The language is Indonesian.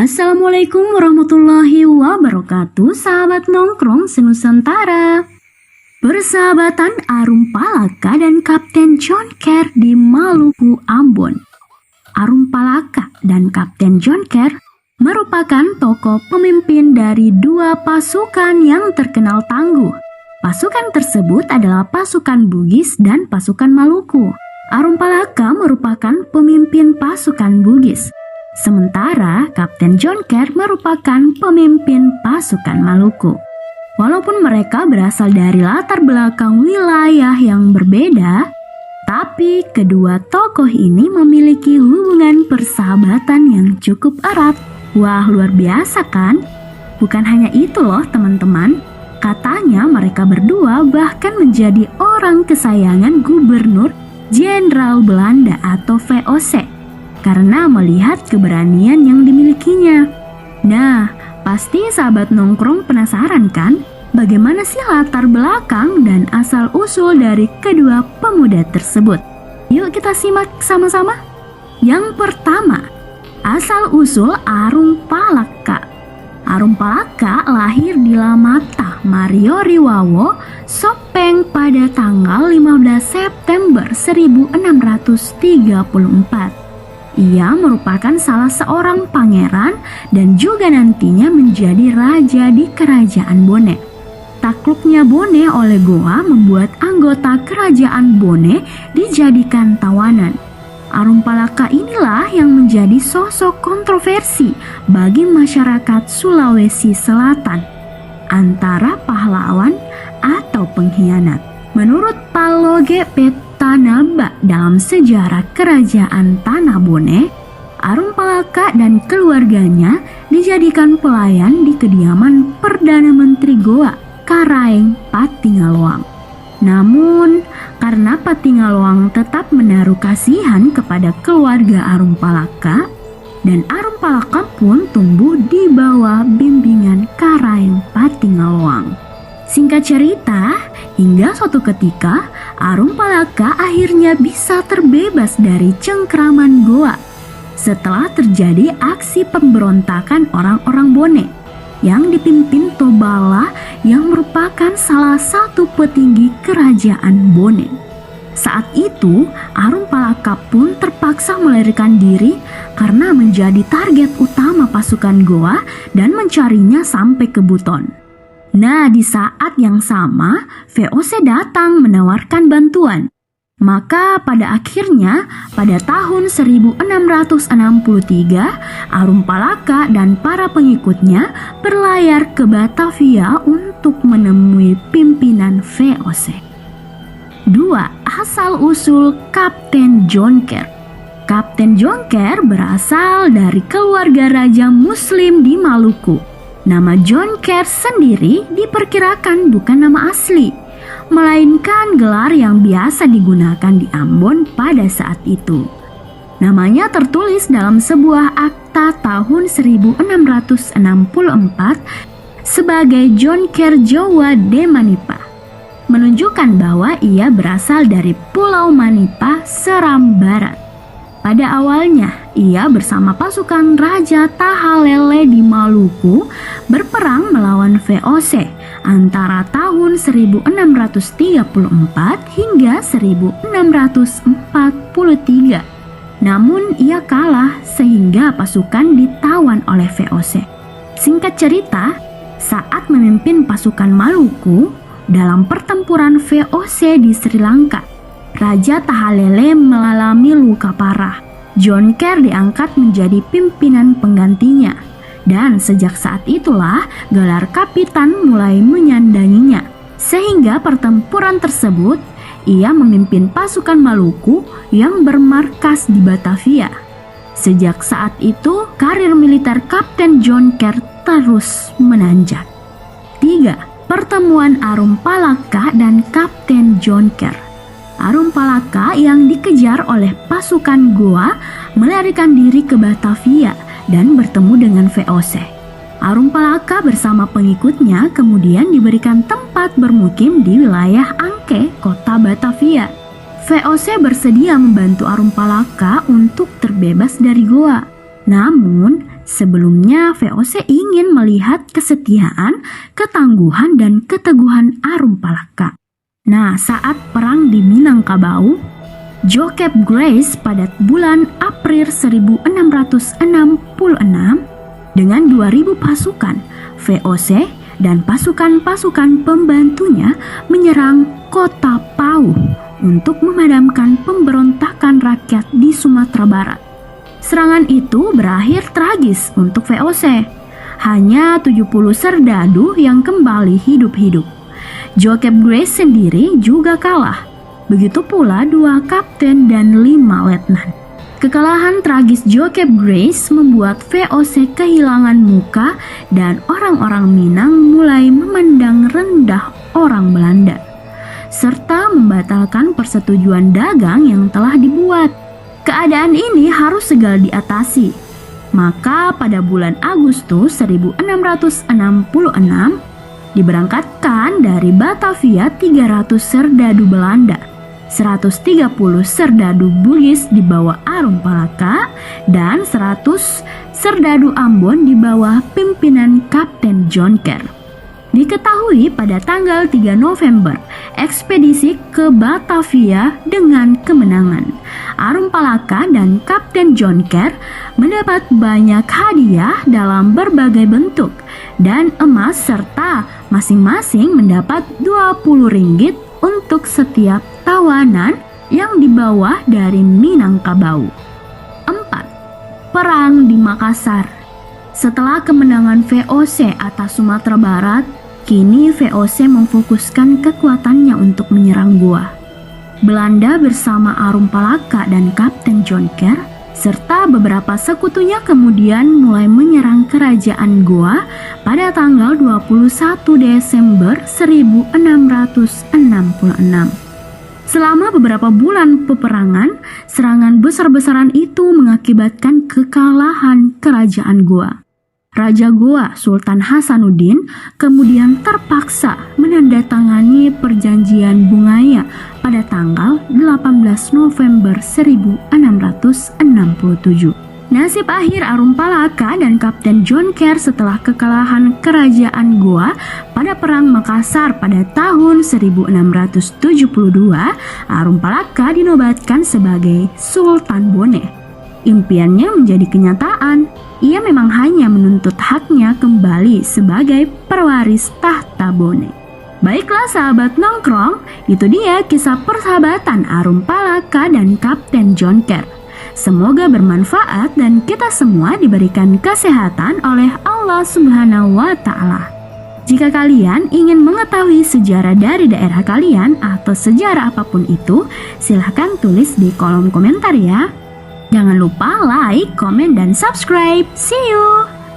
Assalamualaikum warahmatullahi wabarakatuh, sahabat nongkrong senusantara. Persahabatan Arum Palaka dan Kapten Jonker di Maluku Ambon. Arum Palaka dan Kapten Jonker merupakan tokoh pemimpin dari dua pasukan yang terkenal tangguh. Pasukan tersebut adalah pasukan Bugis dan pasukan Maluku. Arum Palaka merupakan pemimpin pasukan Bugis, sementara Kapten Jonker merupakan pemimpin pasukan Maluku. Walaupun mereka berasal dari latar belakang wilayah yang berbeda, tapi kedua tokoh ini memiliki hubungan persahabatan yang cukup erat. Wah, luar biasa kan? Bukan hanya itu loh teman-teman, katanya mereka berdua bahkan menjadi orang kesayangan Gubernur Jenderal Belanda atau VOC karena melihat keberanian yang dimilikinya. Nah, pasti sahabat nongkrong penasaran kan? Bagaimana sih latar belakang dan asal-usul dari kedua pemuda tersebut? Yuk kita simak sama-sama. Yang pertama, asal-usul Arum Palaka. Arum Palaka lahir di Lamata, Marioriwawo, Sopeng pada tanggal 15 September 1634. Ia merupakan salah seorang pangeran dan juga nantinya menjadi raja di Kerajaan Bone. Takluknya Bone oleh Goa membuat anggota Kerajaan Bone dijadikan tawanan. Arum Palaka inilah yang menjadi sosok kontroversi bagi masyarakat Sulawesi Selatan, antara pahlawan atau pengkhianat. Menurut Paloge Petanaba dalam sejarah Kerajaan Tanah Bone, Arum Palaka dan keluarganya dijadikan pelayan di kediaman Perdana Menteri Goa, Karaeng Patingaloang. Namun, karena Patingaloang tetap menaruh kasihan kepada keluarga Arum Palaka, dan Arum Palaka pun tumbuh di bawah bimbingan Karaeng Patingaloang. Singkat cerita, hingga suatu ketika Arum Palaka akhirnya bisa terbebas dari cengkraman Goa setelah terjadi aksi pemberontakan orang-orang Bone yang dipimpin Tobala yang merupakan salah satu petinggi kerajaan Bone. Saat itu, Arum Palaka pun terpaksa melarikan diri karena menjadi target utama pasukan Goa dan mencarinya sampai ke Buton. Nah, di saat yang sama, VOC datang menawarkan bantuan. Maka pada akhirnya, pada tahun 1663, Arum Palaka dan para pengikutnya berlayar ke Batavia untuk menemui pimpinan VOC. 2. Asal-usul Kapten Jonker. Kapten Jonker berasal dari keluarga raja Muslim di Maluku. Nama Jonker sendiri diperkirakan bukan nama asli, melainkan gelar yang biasa digunakan di Ambon pada saat itu. Namanya tertulis dalam sebuah akta tahun 1664 sebagai Jonker Jawa de Manipa, menunjukkan bahwa ia berasal dari Pulau Manipa, Seram Barat. Pada awalnya, ia bersama pasukan Raja Tahalele di Maluku berperang melawan VOC antara tahun 1634 hingga 1643. Namun ia kalah sehingga pasukan ditawan oleh VOC. Singkat cerita, saat memimpin pasukan Maluku dalam pertempuran VOC di Sri Lanka, Raja Tahalele mengalami luka parah. Jonker diangkat menjadi pimpinan penggantinya, dan sejak saat itulah gelar kapitan mulai menyandanginya. Sehingga pertempuran tersebut, ia memimpin pasukan Maluku yang bermarkas di Batavia. Sejak saat itu, karir militer Kapten Jonker terus menanjak. 3. Pertemuan Arum Palaka dan Kapten Jonker. Arum Palaka yang dikejar oleh pasukan Goa melarikan diri ke Batavia dan bertemu dengan VOC. Arum Palaka bersama pengikutnya kemudian diberikan tempat bermukim di wilayah Angke, kota Batavia. VOC bersedia membantu Arum Palaka untuk terbebas dari Goa. Namun, Sebelumnya VOC ingin melihat kesetiaan, ketangguhan, dan keteguhan Arumpalaka. Nah, saat perang di Minangkabau, Jokep Grace pada bulan April 1666 dengan 2.000 pasukan VOC dan pasukan-pasukan pembantunya menyerang kota Pau untuk memadamkan pemberontakan rakyat di Sumatera Barat. Serangan itu berakhir tragis untuk VOC. Hanya 70 serdadu yang kembali hidup-hidup. Jokep Grace sendiri juga kalah. Begitu pula 2 kapten dan 5 letnan. Kekalahan tragis Jokep Grace membuat VOC kehilangan muka dan orang-orang Minang mulai memandang rendah orang Belanda, serta membatalkan persetujuan dagang yang telah dibuat. Keadaan ini harus segera diatasi. Maka pada bulan Agustus 1666 diberangkatkan dari Batavia 300 serdadu Belanda, 130 serdadu Bugis di bawah Arumpalaka, dan 100 serdadu Ambon di bawah pimpinan Kapten Jonker. Diketahui pada tanggal 3 November, ekspedisi ke Batavia dengan kemenangan. Arumpalaka dan Kapten Jonker mendapat banyak hadiah dalam berbagai bentuk dan emas, serta masing-masing mendapat 20 ringgit untuk setiap tawanan yang dibawa dari Minangkabau. 4. Perang di Makassar. Setelah kemenangan VOC atas Sumatera Barat, kini VOC memfokuskan kekuatannya untuk menyerang Goa. Belanda bersama Arumpalaka dan Kapten Jonker serta beberapa sekutunya kemudian mulai menyerang kerajaan Goa pada tanggal 21 Desember 1666. Selama beberapa bulan peperangan, serangan besar-besaran itu mengakibatkan kekalahan kerajaan Goa. Raja Goa Sultan Hasanuddin kemudian terpaksa menandatangani perjanjian Bungaya pada tanggal 18 November 1667. Nasib akhir Arumpalaka dan Kapten Jonker setelah kekalahan kerajaan Goa pada Perang Makassar pada tahun 1672, Arumpalaka dinobatkan sebagai Sultan Bone. Impiannya menjadi kenyataan. Ia memang hanya menuntut haknya kembali sebagai perwaris tahta Bone. Baiklah sahabat nongkrong, itu dia kisah persahabatan Arumpalaka dan Kapten Jonker. Semoga bermanfaat dan kita semua diberikan kesehatan oleh Allah Subhanahu wa Ta'ala. Jika kalian ingin mengetahui sejarah dari daerah kalian atau sejarah apapun itu, silahkan tulis di kolom komentar ya. Jangan lupa like, komen, dan subscribe. See you!